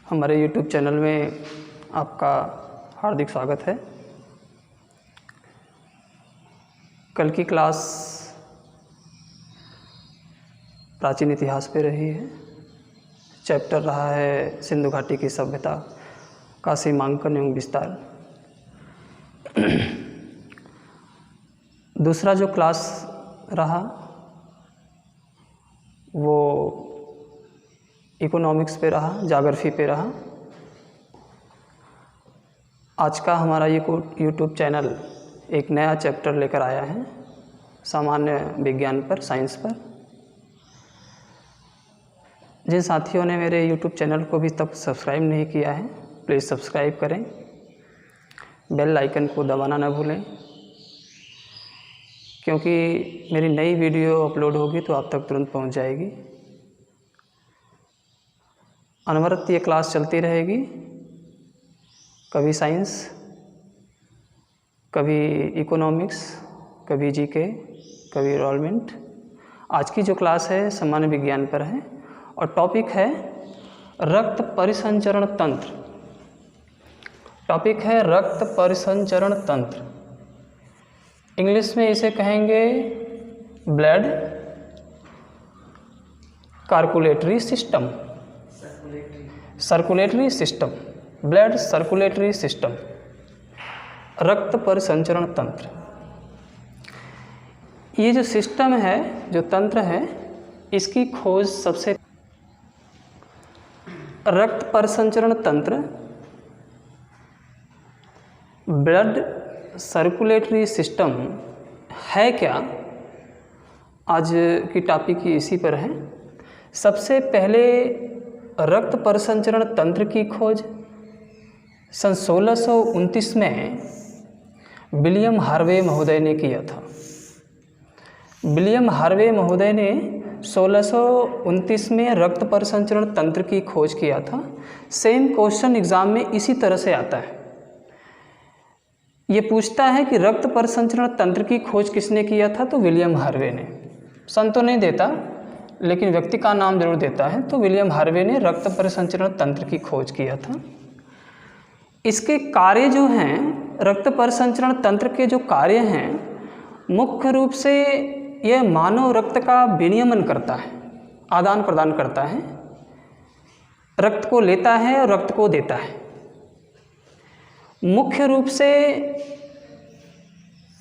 हमारे YouTube channel में आपका हार्दिक स्वागत है। कल की क्लास प्राचीन इतिहास पे रही है। चैप्टर रहा है सिंधु घाटी की सभ्यता का सीमांकन एवं विस्तार। दूसरा जो क्लास रहा वो इकोनॉमिक्स पे रहा, ज्योग्राफी पे रहा। आज का हमारा ये यूट्यूब चैनल एक नया चैप्टर लेकर आया है सामान्य विज्ञान पर, साइंस पर। जिन साथियों ने मेरे यूट्यूब चैनल को भी तब सब्सक्राइब नहीं किया है, प्लीज़ सब्सक्राइब करें, बेल आइकन को दबाना ना भूलें, क्योंकि मेरी नई वीडियो अपलोड होगी तो आप तक तुरंत पहुंच जाएगी। अनवरत ये क्लास चलती रहेगी, कभी साइंस, कभी इकोनॉमिक्स, कभी जीके, कभी एनवायरनमेंट। आज की जो क्लास है सामान्य विज्ञान पर है और टॉपिक है रक्त परिसंचरण तंत्र। टॉपिक है रक्त परिसंचरण तंत्र। इंग्लिश में इसे कहेंगे blood circulatory system, circulatory system, blood circulatory system, रक्त परिसंचरण तंत्र। ये जो सिस्टम है, जो तंत्र है, इसकी खोज सबसे रक्त परिसंचरण तंत्र, ब्लड सर्कुलेटरी सिस्टम है क्या, आज की टॉपिक ही इसी पर है। सबसे पहले रक्त परिसंचरण तंत्र की खोज सन 1629 में विलियम हार्वे महोदय ने किया था। विलियम हार्वे महोदय ने 1629 में रक्त परिसंचरण तंत्र की खोज किया था। सेम क्वेश्चन एग्जाम में इसी तरह से आता है। ये पूछता है कि रक्त परिसंचरण तंत्र की खोज किसने किया था, तो विलियम हार्वे ने। सन तो नहीं देता लेकिन व्यक्ति का नाम जरूर देता है। तो विलियम हार्वे ने रक्त परिसंचरण तंत्र की खोज किया था। इसके कार्य जो हैं, रक्त परिसंचरण तंत्र के जो कार्य हैं, मुख्य रूप से यह मानव रक्त का विनियमन करता है, आदान प्रदान करता है, रक्त को लेता है और रक्त को देता है। मुख्य रूप से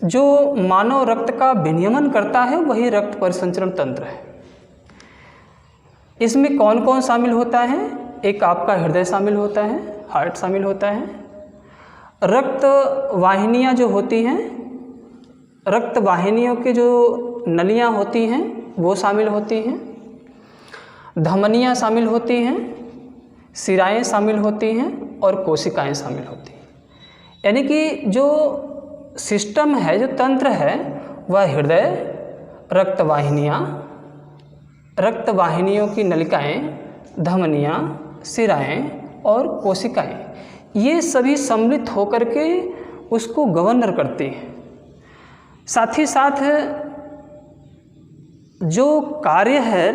जो मानव रक्त का विनियमन करता है वही रक्त परिसंचरण तंत्र है। इसमें कौन कौन शामिल होता है? एक आपका हृदय शामिल होता है, हार्ट शामिल होता है। रक्त वाहिनियाँ जो होती हैं, रक्त वाहिनियों के जो नलियाँ होती हैं वो शामिल होती हैं। धमनियाँ शामिल होती हैं, शिराएँ शामिल होती हैं और कोशिकाएँ शामिल होती हैं। यानी कि जो सिस्टम है, जो तंत्र है, वह हृदय, रक्त वाहिनियाँ, रक्त वाहिनियों की नलिकाएँ, धमनियाँ, शिराएँ और कोशिकाएँ, ये सभी सम्मिलित होकर के उसको गवर्नर करती हैं। साथ ही साथ जो कार्य है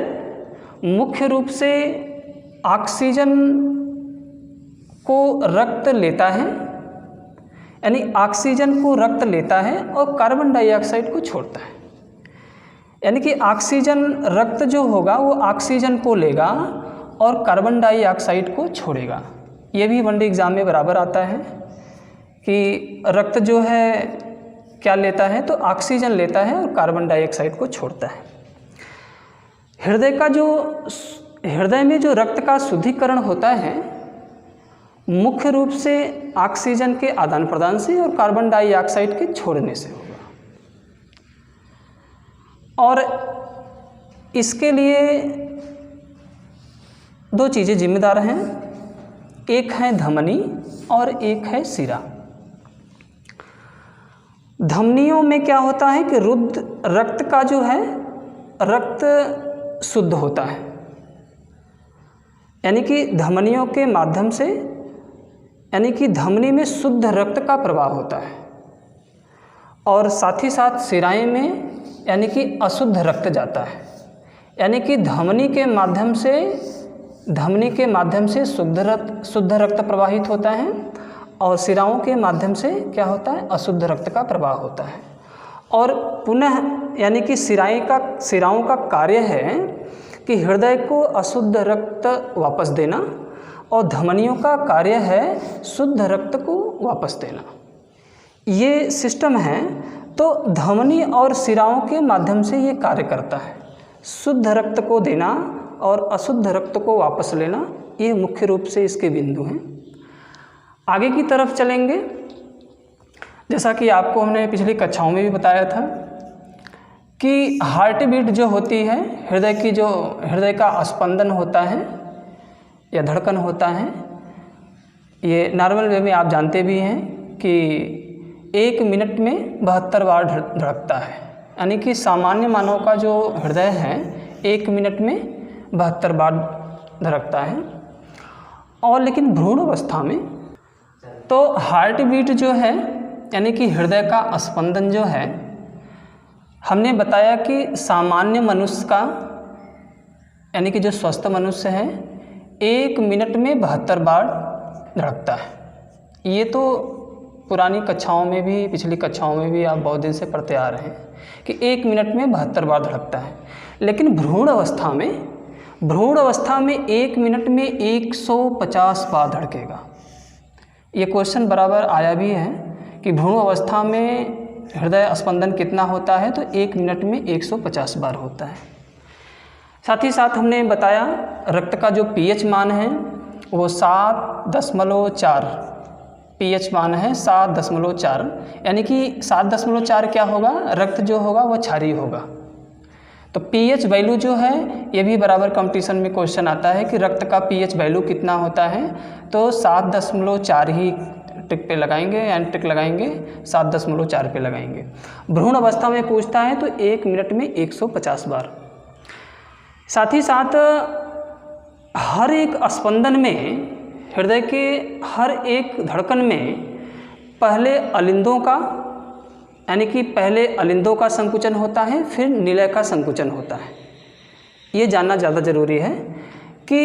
मुख्य रूप से ऑक्सीजन को रक्त लेता है, यानी ऑक्सीजन को रक्त लेता है और कार्बन डाइऑक्साइड को छोड़ता है। यानी कि ऑक्सीजन, रक्त जो होगा वो ऑक्सीजन को लेगा और कार्बन डाइऑक्साइड को छोड़ेगा। ये भी वनडे एग्जाम में बराबर आता है कि रक्त जो है क्या लेता है, तो ऑक्सीजन लेता है और कार्बन डाइऑक्साइड को छोड़ता है। हृदय में जो रक्त का शुद्धिकरण होता है मुख्य रूप से ऑक्सीजन के आदान प्रदान से और कार्बन डाइऑक्साइड के छोड़ने से होगा। और इसके लिए दो चीज़ें जिम्मेदार हैं, एक है धमनी और एक है शिरा। धमनियों में क्या होता है कि रक्त का जो है, रक्त शुद्ध होता है, यानी कि धमनियों के माध्यम से, यानी कि धमनी में शुद्ध रक्त का प्रवाह होता है। और साथ ही साथ शिराएं में यानी कि अशुद्ध रक्त जाता है, यानी कि धमनी के माध्यम से धमनी के माध्यम से शुद्ध रक्त प्रवाहित होता है और शिराओं के माध्यम से क्या होता है, अशुद्ध रक्त का प्रवाह होता है। और पुनः यानी कि शिराओं का कार्य है कि हृदय को अशुद्ध रक्त वापस देना और धमनियों का कार्य है शुद्ध रक्त को वापस देना। ये सिस्टम है। तो धमनी और शिराओं के माध्यम से ये कार्य करता है, शुद्ध रक्त को देना और अशुद्ध रक्त को वापस लेना, ये मुख्य रूप से इसके बिंदु हैं। आगे की तरफ चलेंगे। जैसा कि आपको हमने पिछली कक्षाओं में भी बताया था कि हार्ट बीट जो होती है, हृदय का स्पंदन होता है या धड़कन होता है, ये नॉर्मल वे में आप जानते भी हैं कि 1 मिनट में 72 बार धड़कता है। यानी कि सामान्य मानव का जो हृदय है 1 मिनट में 72 बार धड़कता है। और लेकिन भ्रूण अवस्था में तो हार्ट बीट जो है यानी कि हृदय का स्पंदन जो है, हमने बताया कि सामान्य मनुष्य का यानी कि जो स्वस्थ मनुष्य है 1 मिनट में 72 बार धड़कता है। ये तो पुरानी कक्षाओं में भी, पिछली कक्षाओं में भी आप बहुत दिन से पढ़ते आ रहे हैं कि 1 मिनट में 72 बार धड़कता है। लेकिन भ्रूण अवस्था में 1 मिनट में 150 बार धड़केगा। ये क्वेश्चन बराबर आया भी है कि भ्रूण अवस्था में हृदय स्पंदन कितना होता है, तो 1 मिनट में 150 बार होता है। साथ ही साथ हमने बताया रक्त का जो पीएच मान है वो 7.4 पीएच मान है, 7.4। यानी कि 7.4 क्या होगा, रक्त जो होगा वो क्षारीय होगा। तो पीएच वैल्यू जो है ये भी बराबर कंपटीशन में क्वेश्चन आता है कि रक्त का पीएच वैल्यू कितना होता है, तो 7.4 ही टिक पे लगाएंगे, यानी टिक लगाएंगे 7.4 पे लगाएंगे। भ्रूण अवस्था में पूछता है तो 1 मिनट में 150 बार। साथ ही साथ हर एक स्पंदन में, हृदय के हर एक धड़कन में पहले अलिंदों का संकुचन होता है, फिर निलय का संकुचन होता है। ये जानना ज़्यादा ज़रूरी है कि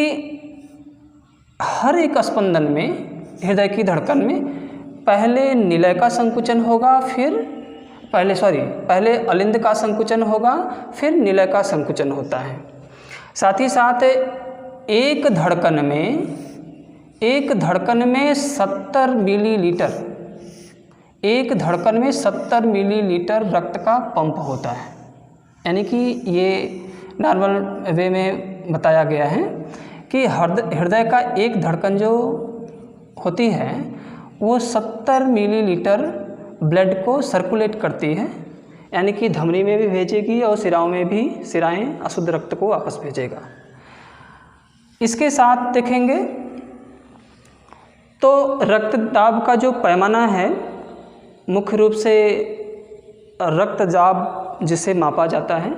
हर एक स्पंदन में, हृदय की धड़कन में पहले निलय का संकुचन होगा, पहले अलिंद का संकुचन होगा, फिर निलय का संकुचन होता है। साथ ही साथ एक धड़कन में 70 मिलीलीटर, एक धड़कन में 70 मिलीलीटर रक्त का पंप होता है। यानी कि ये नॉर्मल वे में बताया गया है कि हृदय का एक धड़कन जो होती है वो 70 मिलीलीटर ब्लड को सर्कुलेट करती है, यानी कि धमनी में भी भेजेगी और शिराएं अशुद्ध रक्त को वापस भेजेगा। इसके साथ देखेंगे तो रक्तदाब का जो पैमाना है, मुख्य रूप से रक्तदाब जिसे मापा जाता है,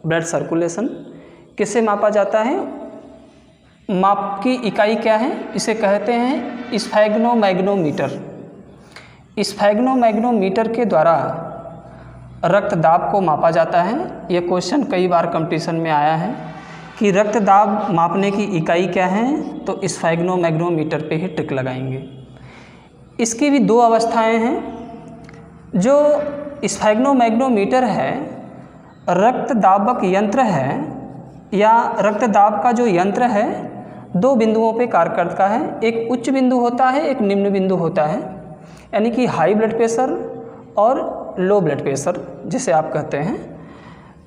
ब्लड सर्कुलेशन किससे मापा जाता है, माप की इकाई क्या है, इसे कहते हैं स्फैग्नोमैग्नोमीटर। स्फैग्नोमैग्नोमीटर के द्वारा रक्तदाब को मापा जाता है। यह क्वेश्चन कई बार कंपटीशन में आया है कि रक्तदाब मापने की इकाई क्या है, तो स्फैग्नोमैग्नोमीटर पे ही टिक लगाएंगे। इसकी भी 2 अवस्थाएं हैं। जो स्फैग्नोमैग्नोमीटर है, रक्तदाबक यंत्र है या रक्तदाब का जो यंत्र है 2 बिंदुओं पे कार्य करता है। एक उच्च बिंदु होता है, एक निम्न बिंदु होता है, यानी कि हाई ब्लड प्रेशर और लो ब्लड प्रेशर जिसे आप कहते हैं।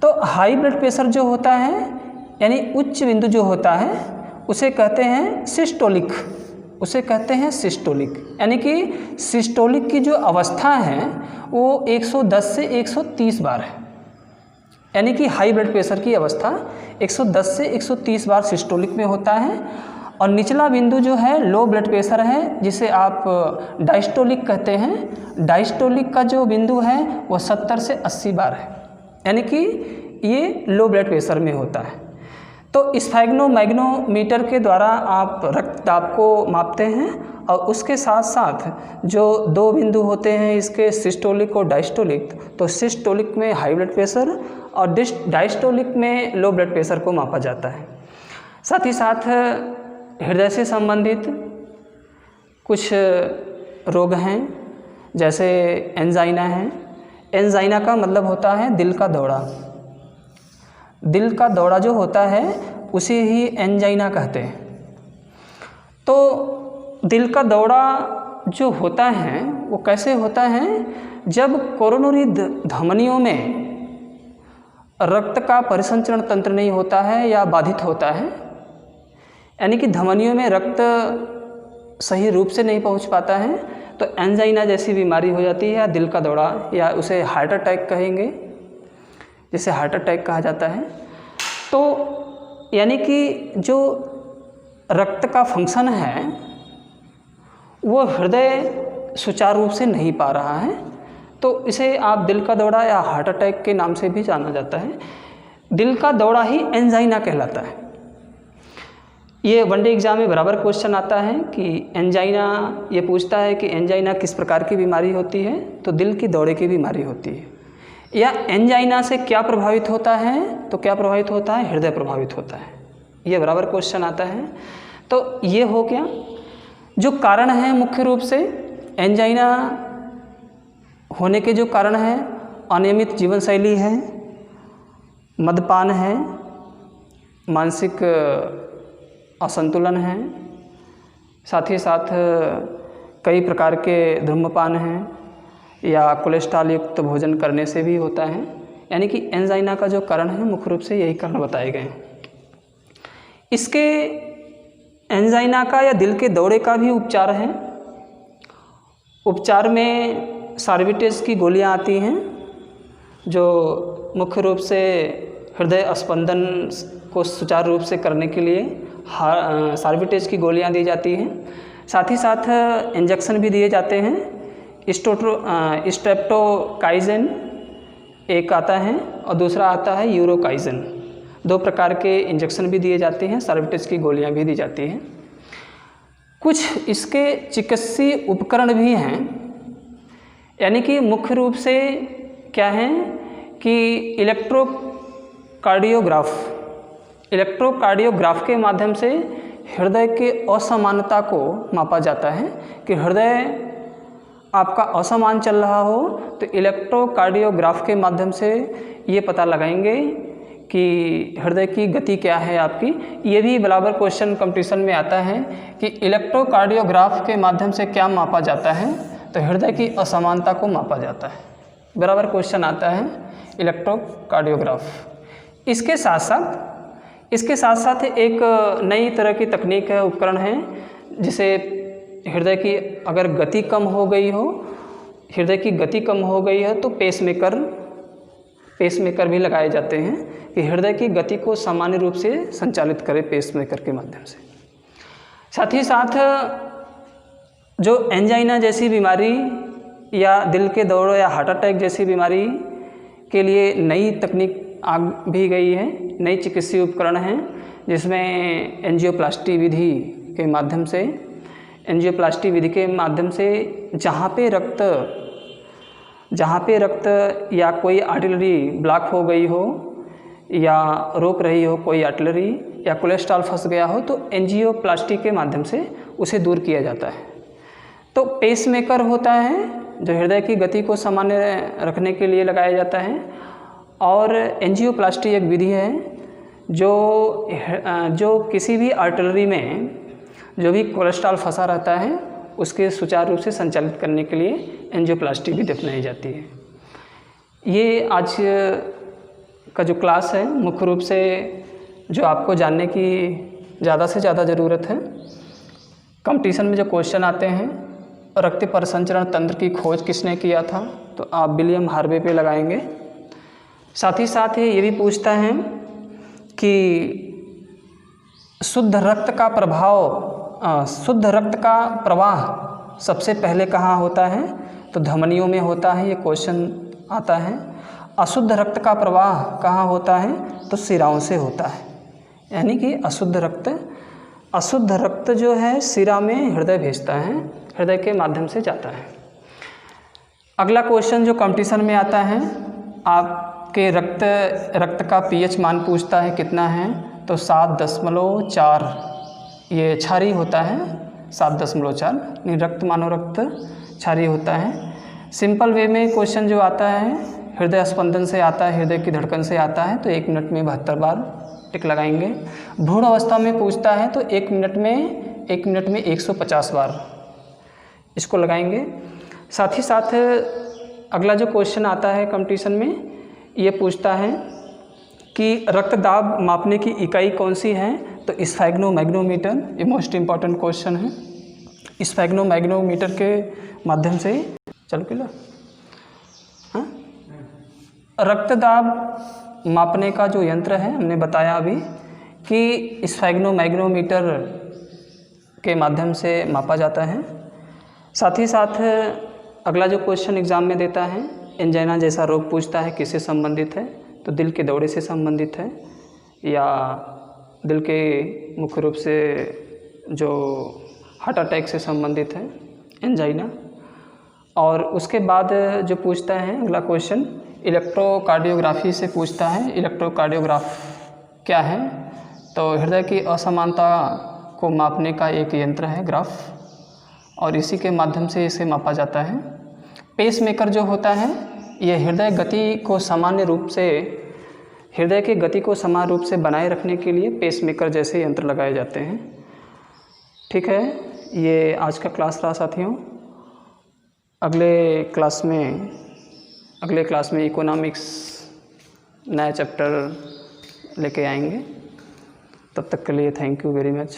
तो हाई ब्लड प्रेशर जो होता है यानी उच्च बिंदु जो होता है उसे कहते हैं सिस्टोलिक, यानी कि सिस्टोलिक की जो अवस्था है वो 110 से 130 बार है। यानी कि हाई ब्लड प्रेशर की अवस्था 110 से 130 बार सिस्टोलिक में होता है, और निचला बिंदु जो है लो ब्लड प्रेशर है जिसे आप डायस्टोलिक कहते हैं। डायस्टोलिक का जो बिंदु है वो 70 से 80 बार है, यानी कि ये लो ब्लड प्रेशर में होता है। तो स्फैग्नोमैग्नोमीटर के द्वारा आप रक्तदाब को मापते हैं, और उसके साथ साथ जो 2 बिंदु होते हैं इसके सिस्टोलिक और डायस्टोलिक, तो सिस्टोलिक में हाई ब्लड प्रेशर और डायस्टोलिक में लो ब्लड प्रेशर को मापा जाता है। साथ ही साथ हृदय से संबंधित कुछ रोग हैं, जैसे एंजाइना है। एंजाइना का मतलब होता है दिल का दौरा। दिल का दौरा जो होता है उसे ही एंजाइना कहते हैं। तो दिल का दौरा जो होता है वो कैसे होता है? जब कोरोनरी धमनियों में रक्त का परिसंचरण तंत्र नहीं होता है या बाधित होता है, यानी कि धमनियों में रक्त सही रूप से नहीं पहुंच पाता है, तो एंजाइना जैसी बीमारी हो जाती है, या दिल का दौरा, या उसे हार्ट अटैक कहेंगे, जिसे हार्ट अटैक कहा जाता है। तो यानी कि जो रक्त का फंक्शन है वो हृदय सुचारू रूप से नहीं पा रहा है, तो इसे आप दिल का दौरा या हार्ट अटैक के नाम से भी जाना जाता है। दिल का दौरा ही एंजाइना कहलाता है। ये वनडे एग्जाम में बराबर क्वेश्चन आता है कि एंजाइना, ये पूछता है कि एंजाइना किस प्रकार की बीमारी होती है, तो दिल की दौरे की बीमारी होती है। या एंजाइना से क्या प्रभावित होता है, तो क्या प्रभावित होता है? हृदय प्रभावित होता है। ये बराबर क्वेश्चन आता है। तो ये हो गया जो कारण है मुख्य रूप से एंजाइना होने के जो कारण हैं, अनियमित जीवन शैली है, मद्यपान है, मानसिक असंतुलन है, साथ ही साथ कई प्रकार के धूम्रपान हैं, या कोलेस्ट्रॉल युक्त भोजन करने से भी होता है। यानी कि एंजाइना का जो कारण है मुख्य रूप से यही कारण बताए गए हैं। इसके एंजाइना का या दिल के दौरे का भी उपचार है। उपचार में सार्विटेज की गोलियां आती हैं, जो मुख्य रूप से हृदय स्पंदन को सुचारू रूप से करने के लिए सार्विटेज की गोलियां दी जाती हैं। साथ ही साथ इंजेक्शन भी दिए जाते हैं। स्ट्रेप्टोकाइजिन एक आता है और दूसरा आता है यूरोकाइजिन। दो प्रकार के इंजेक्शन भी दिए जाते हैं, सार्विटेज की गोलियां भी दी जाती हैं। कुछ इसके चिकित्सीय उपकरण भी हैं, यानी कि मुख्य रूप से क्या है कि इलेक्ट्रोकार्डियोग्राफ के माध्यम से हृदय के असमानता को मापा जाता है कि हृदय आपका असमान चल रहा हो, तो इलेक्ट्रोकार्डियोग्राफ के माध्यम से ये पता लगाएंगे कि हृदय की गति क्या है आपकी। ये भी बराबर क्वेश्चन कंपटीशन में आता है कि इलेक्ट्रोकार्डियोग्राफ के माध्यम से क्या मापा जाता है, तो हृदय की असमानता को मापा जाता है। बराबर क्वेश्चन आता है इलेक्ट्रोकार्डियोग्राफ। इसके साथ साथ एक नई तरह की तकनीक है, उपकरण है, जिसे हृदय की अगर गति कम हो गई हो, हृदय की गति कम हो गई है, तो पेसमेकर भी लगाए जाते हैं कि हृदय की गति को सामान्य रूप से संचालित करे पेसमेकर के माध्यम से। साथ ही साथ जो एंजाइना जैसी बीमारी या दिल के दौरे या हार्ट अटैक जैसी बीमारी के लिए नई तकनीक आ भी गई है, नई चिकित्सीय उपकरण हैं, जिसमें एंजियोप्लास्टी विधि के माध्यम से जहाँ पे रक्त या कोई आर्टरी ब्लॉक हो गई हो या रोक रही हो कोई आर्टरी, या कोलेस्ट्रॉल फंस गया हो, तो एंजियोप्लास्टी के माध्यम से उसे दूर किया जाता है। तो पेसमेकर होता है जो हृदय की गति को सामान्य रखने के लिए लगाया जाता है, और एंजियोप्लास्टी एक विधि है जो किसी भी आर्टरी में जो भी कोलेस्ट्रॉल फंसा रहता है उसके सुचारू रूप से संचालित करने के लिए एंजियोप्लास्टी भी अपनाई जाती है। ये आज का जो क्लास है मुख्य रूप से जो आपको जानने की ज़्यादा से ज़्यादा ज़रूरत है, कंपटीशन में जो क्वेश्चन आते हैं, रक्त परिसंचरण तंत्र की खोज किसने किया था, तो आप विलियम हार्वे पे लगाएंगे। साथ ही साथ ये भी पूछता है कि शुद्ध रक्त का प्रवाह सबसे पहले कहाँ होता है, तो धमनियों में होता है, ये क्वेश्चन आता है। अशुद्ध रक्त का प्रवाह कहाँ होता है, तो शिराओं से होता है, यानी कि अशुद्ध रक्त जो है शिरा में हृदय भेजता है, हृदय के माध्यम से जाता है। अगला क्वेश्चन जो कंपटीशन में आता है, आपके रक्त का पीएच मान पूछता है कितना है, तो 7.4 ये क्षारीय होता है, 7.4 नहीं, रक्त मानव रक्त क्षारीय होता है। सिंपल वे में क्वेश्चन जो आता है हृदय स्पंदन से आता है, हृदय की धड़कन से आता है, तो 1 मिनट में 72 बार टिक लगाएंगे। भ्रूण अवस्था में पूछता है तो 1 मिनट में 150 बार इसको लगाएंगे। साथ ही साथ अगला जो क्वेश्चन आता है कंपटीशन में, ये पूछता है कि रक्त दाब मापने की इकाई कौन सी है, तो स्फैग्नोमैग्नोमीटर, ये मोस्ट इम्पॉर्टेंट क्वेश्चन है। स्फैग्नोमैग्नोमीटर के माध्यम से चलो किलो हाँ, रक्त दाब मापने का जो यंत्र है हमने बताया अभी कि स्फैग्नोमैग्नोमीटर के माध्यम से मापा जाता है। साथ ही साथ अगला जो क्वेश्चन एग्ज़ाम में देता है, एंजाइना जैसा रोग पूछता है, किससे संबंधित है, तो दिल के दौरे से संबंधित है या दिल के मुख्य रूप से जो हार्ट अटैक से संबंधित है एंजाइना। और उसके बाद जो पूछता है अगला क्वेश्चन इलेक्ट्रोकार्डियोग्राफी से पूछता है। इलेक्ट्रोकार्डियोग्राफ क्या है, तो हृदय की असमानता को मापने का एक यंत्र है ग्राफ, और इसी के माध्यम से इसे मापा जाता है। पेसमेकर जो होता है ये हृदय की गति को समान रूप से बनाए रखने के लिए पेसमेकर जैसे यंत्र लगाए जाते हैं। ठीक है, ये आज का क्लास रहा साथियों। अगले क्लास में इकोनॉमिक्स नया चैप्टर लेके आएंगे। तब तक के लिए थैंक यू वेरी मच।